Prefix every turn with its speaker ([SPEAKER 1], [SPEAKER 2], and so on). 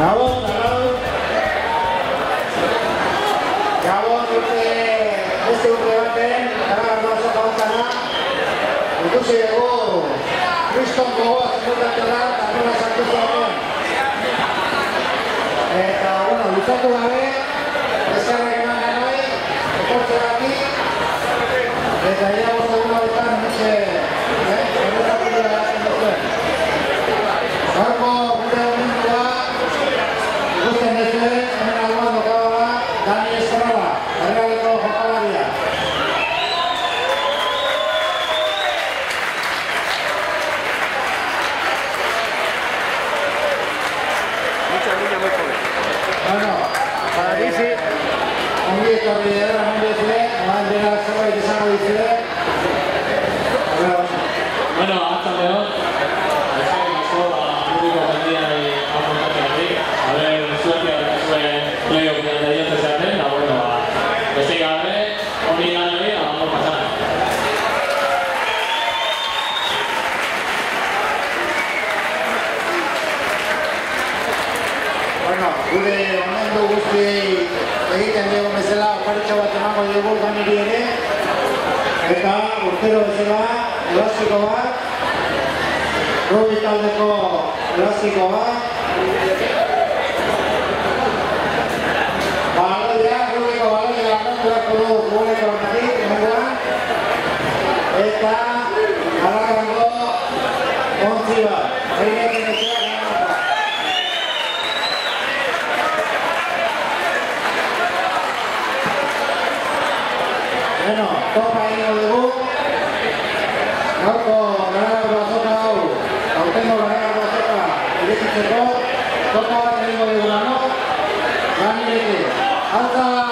[SPEAKER 1] Gabon, Gabon urte, beste urte baten, gara gardoazak abantana, ikusi dugu, Kriston gogoa zenbutatu da, eta nola sartu zuen. Eta, bueno, lutzatu gabe, eskerrak eman ganoi, ekortzegatik, eta ira bost egun hauetan, nire, horretatu dira garatzen duzuen. Gaurko gure momentua, ikusten duzuen, hemen alboan dokaba Dani Estrada, herrialdeko jokalaria. Bueno, para bizi, ongi etorri edera eman duzue, eman dira zerbait izango dizue.
[SPEAKER 2] Bueno, arratsaldeon.
[SPEAKER 1] Gure omendu guztiei egiten dugu bezala oparitxo bat emango dugu Daniri ere, eta urtero bezala elastiko bat, Rubi taldeko elastiko bat, baloia, Rubiko baloia hartu du gureko horretik, emenduan, eta alakango ontzi bat, egin etxeak. Bueno, topa egingo dugu, gaurko garagardo azoka hau, aurtengo garagardo azoka irekitzeko, topa bat egingo dugu gano, Dani, altza!